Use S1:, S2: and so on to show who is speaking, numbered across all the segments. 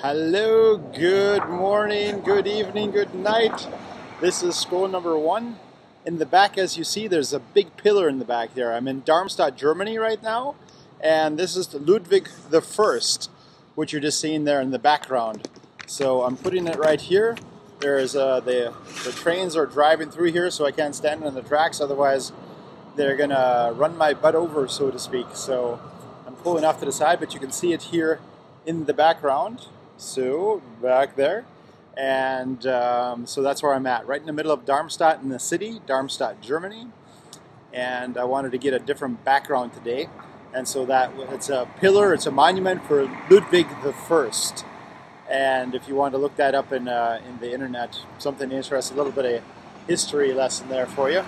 S1: Hello, good morning, good evening, good night. This is scroll number 1. In the back, as you see, there's a big pillar in the back there. I'm in Darmstadt, Germany right now, and this is the Ludwig the First, which you're just seeing there in the background. So I'm putting it right here. There's the trains are driving through here, so I can't stand on the tracks, otherwise they're gonna run my butt over, so to speak. So I'm pulling off to the side, but you can see it here in the background. So back there, and so that's where I'm at, right in the middle of Darmstadt in the city, Darmstadt, Germany. And I wanted to get a different background today, and so that it's a pillar, it's a monument for Ludwig the First. And if you want to look that up in the internet, something interesting, a little bit of history lesson there for you.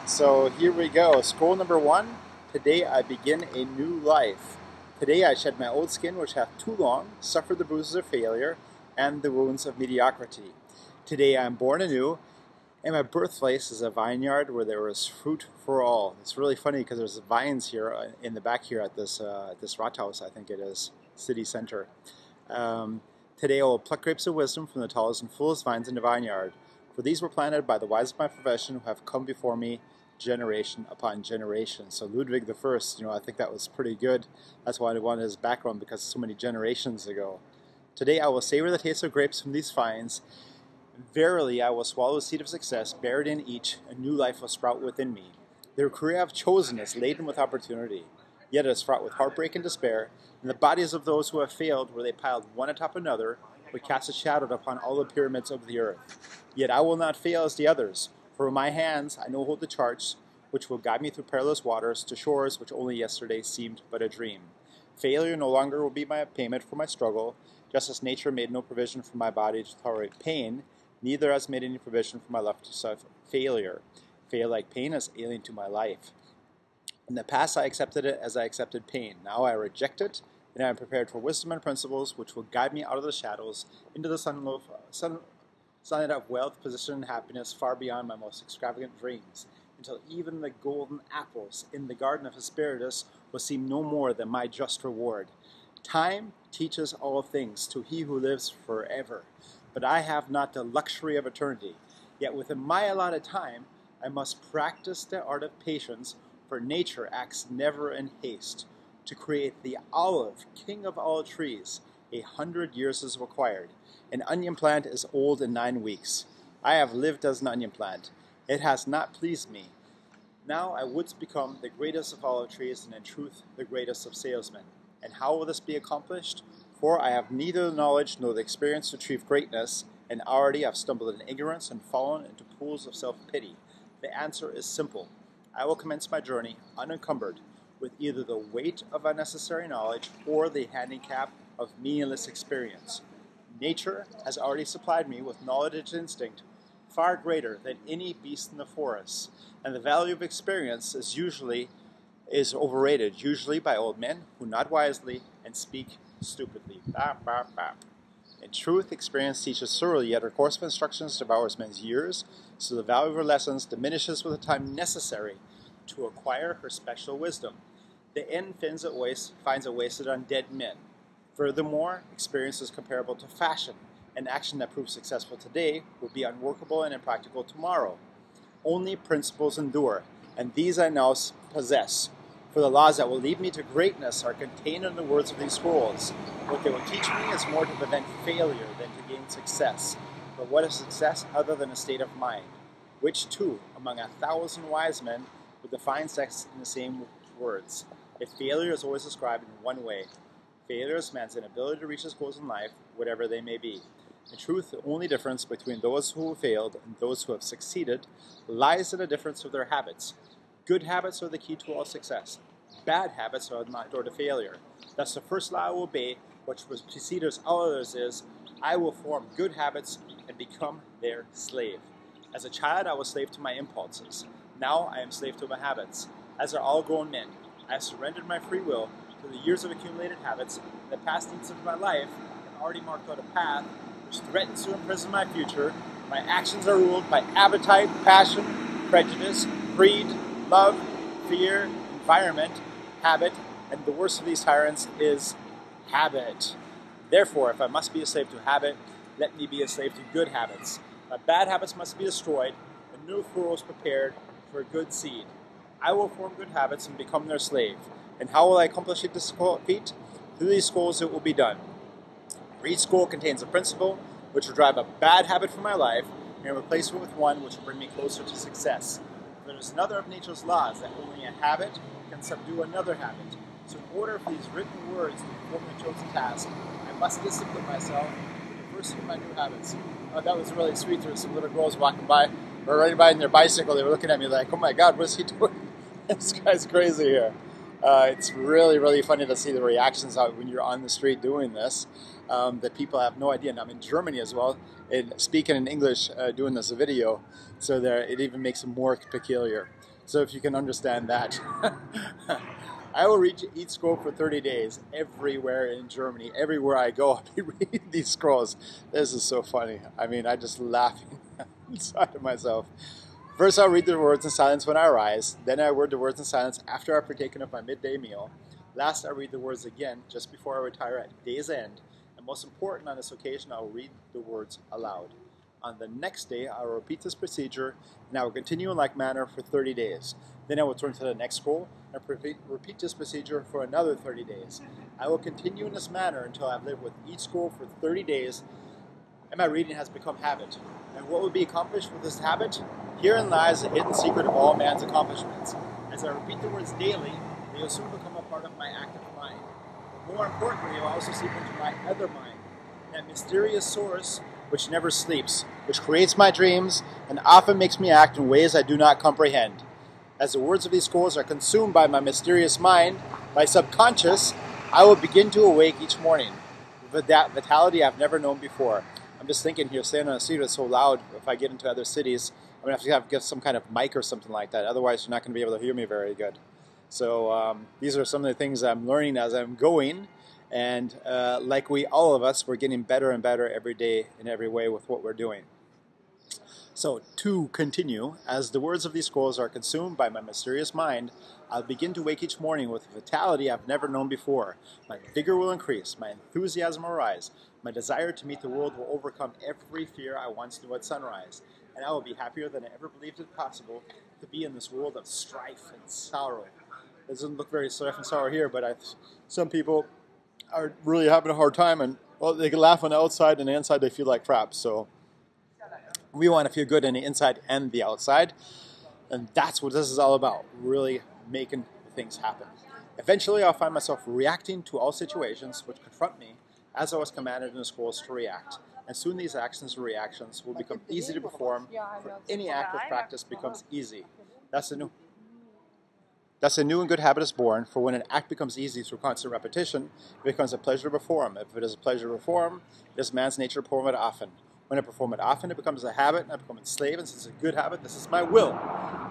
S1: So here we go, scroll number 1. Today I begin a new life. Today I shed my old skin, which hath too long suffered the bruises of failure and the wounds of mediocrity. Today I am born anew, and my birthplace is a vineyard where there is fruit for all. It's really funny because there's vines here in the back here at this Rathaus, I think it is, city center. Today I will pluck grapes of wisdom from the tallest and fullest vines in the vineyard, for these were planted by the wise of my profession who have come before me generation upon generation. So Ludwig the First, I think that was pretty good. That's why I wanted his background, because so many generations ago. Today I will savor the taste of grapes from these vines. Verily I will swallow the seed of success, buried in each, a new life will sprout within me. The career I have chosen is laden with opportunity, yet it is fraught with heartbreak and despair, and the bodies of those who have failed, where they piled one atop another, would cast a shadow upon all the pyramids of the earth. Yet I will not fail as the others, for in my hands I know hold the charts, which will guide me through perilous waters to shores which only yesterday seemed but a dream. Failure no longer will be my payment for my struggle, just as nature made no provision for my body to tolerate pain, neither has made any provision for my life to suffer failure. Fail like pain is alien to my life. In the past I accepted it as I accepted pain. Now I reject it, and I am prepared for wisdom and principles which will guide me out of the shadows into the sunlight of wealth, position, and happiness far beyond my most extravagant dreams, until even the golden apples in the garden of Hesperides will seem no more than my just reward. Time teaches all things to he who lives forever, but I have not the luxury of eternity. Yet within my allotted time I must practice the art of patience, for nature acts never in haste. To create the olive, king of all trees, 100 years is required. An onion plant is old in 9 weeks. I have lived as an onion plant. It has not pleased me. Now I would become the greatest of olive trees, and in truth the greatest of salesmen. And how will this be accomplished? For I have neither the knowledge nor the experience to achieve greatness, and already have stumbled in ignorance and fallen into pools of self-pity. The answer is simple. I will commence my journey unencumbered with either the weight of unnecessary knowledge or the handicap of meaningless experience. Nature has already supplied me with knowledge and instinct far greater than any beast in the forest, and the value of experience is overrated, usually by old men who nod wisely and speak stupidly. Bap, bap, bap. In truth, experience teaches thoroughly, yet her course of instructions devours men's years, so the value of her lessons diminishes with the time necessary to acquire her special wisdom. The end finds it wasted on dead men. Furthermore, experience is comparable to fashion. An action that proves successful today will be unworkable and impractical tomorrow. Only principles endure, and these I now possess. For the laws that will lead me to greatness are contained in the words of these scrolls. What they will teach me is more to prevent failure than to gain success. But what is success other than a state of mind? Which, too, among 1,000 wise men, would define sex in the same words. If failure is always described in one way, failure is man's inability to reach his goals in life, whatever they may be. In truth, the only difference between those who have failed and those who have succeeded lies in the difference of their habits. Good habits are the key to all success. Bad habits are the door to failure. Thus, the first law I will obey, which precedes all others, is, I will form good habits and become their slave. As a child, I was slave to my impulses. Now I am slave to my habits. As are all grown men, I have surrendered my free will to the years of accumulated habits. The past needs of my life have already marked out a path which threatens to imprison my future. My actions are ruled by appetite, passion, prejudice, greed, love, fear, environment, habit, and the worst of these tyrants is habit. Therefore, if I must be a slave to habit, let me be a slave to good habits. My bad habits must be destroyed, and new furrows prepared for a good seed. I will form good habits and become their slave. And how will I accomplish this feat? Through these schools it will be done. For each school contains a principle which will drive a bad habit from my life and replace it with one which will bring me closer to success. There is another of nature's laws that only a habit can subdue another habit. So in order for these written words to perform the chosen task, I must discipline myself with the first of my new habits. That was really sweet. There were some little girls walking by, or riding by on their bicycle. They were looking at me like, oh my God, what is he doing? This guy's crazy here. It's really, really funny to see the reactions out when you're on the street doing this. That people have no idea. And I'm in Germany as well, and speaking in English, doing this video, so there it even makes it more peculiar. So if you can understand that. I will read each scroll for 30 days everywhere in Germany. Everywhere I go, I'll be reading these scrolls. This is so funny. I mean, I just laughing inside of myself. First, I'll read the words in silence when I arise. Then I read the words in silence after I've partaken of my midday meal. Last, I read the words again just before I retire at day's end. And most important on this occasion, I will read the words aloud. On the next day, I will repeat this procedure, and I will continue in like manner for 30 days. Then I will turn to the next scroll and repeat this procedure for another 30 days. I will continue in this manner until I have lived with each scroll for 30 days, and my reading has become habit. And what will be accomplished with this habit? Herein lies the hidden secret of all man's accomplishments. As I repeat the words daily, they will soon become a part of my active mind. But more importantly, they will also seep into my other mind, that mysterious source which never sleeps, which creates my dreams and often makes me act in ways I do not comprehend. As the words of these scrolls are consumed by my mysterious mind, my subconscious, I will begin to awake each morning with that vitality I've never known before. I'm just thinking here, standing on the street, it's so loud. If I get into other cities, I'm going to have to get some kind of mic or something like that. Otherwise, you're not going to be able to hear me very good. So these are some of the things I'm learning as I'm going. And like all of us, we're getting better and better every day in every way with what we're doing. So to continue, as the words of these scrolls are consumed by my mysterious mind, I'll begin to wake each morning with a vitality I've never known before. My vigor will increase, my enthusiasm will rise, my desire to meet the world will overcome every fear I once knew at sunrise, and I will be happier than I ever believed it possible to be in this world of strife and sorrow. It doesn't look very strife and sorrow here, but some people are really having a hard time, and well, they can laugh on the outside, and the inside they feel like crap. So we want to feel good on the inside and the outside, and that's what this is all about, really making things happen. Eventually, I'll find myself reacting to all situations which confront me as I was commanded in the scrolls to react. And soon these actions and reactions will become easy to perform, for any act with practice becomes easy. That's a new and good habit is born, for when an act becomes easy through constant repetition, it becomes a pleasure to perform. If it is a pleasure to perform, it is man's nature to perform it often. When I perform it often, it becomes a habit, and I become a slave, and since it's a good habit, this is my will.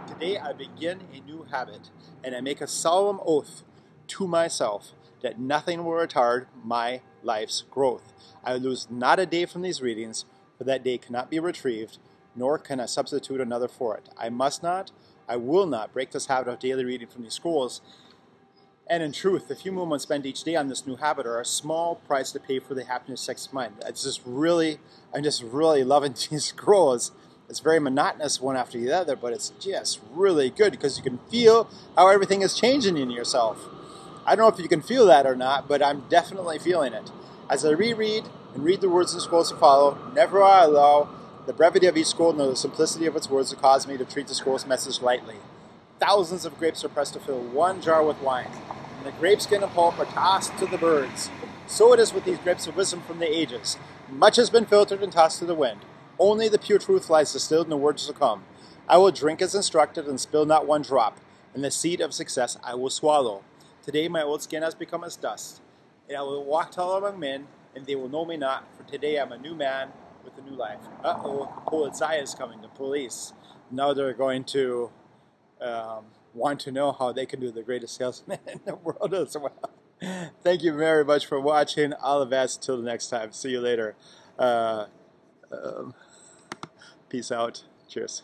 S1: Today I begin a new habit, and I make a solemn oath to myself that nothing will retard my life's growth. I lose not a day from these readings, for that day cannot be retrieved, nor can I substitute another for it. I will not break this habit of daily reading from these scrolls. And in truth, the few moments spent each day on this new habit are a small price to pay for the happiness of sex mind. I'm just really loving these scrolls. It's very monotonous one after the other, but it's just really good because you can feel how everything is changing in yourself. I don't know if you can feel that or not, but I'm definitely feeling it. As I reread and read the words in the scrolls to follow, never will I allow the brevity of each scroll nor the simplicity of its words to cause me to treat the scroll's message lightly. Thousands of grapes are pressed to fill one jar with wine, and the grape skin and pulp are tossed to the birds. So it is with these grapes of wisdom from the ages. Much has been filtered and tossed to the wind. Only the pure truth lies distilled in the words to come. I will drink as instructed and spill not one drop, and the seed of success I will swallow. Today my old skin has become as dust, and I will walk tall among men, and they will know me not, for today I'm a new man with a new life. Polizei is coming, the police. Now they're going to want to know how they can do the greatest salesman in the world as well. Thank you very much for watching. All the best. Till the next time. See you later. Peace out. Cheers.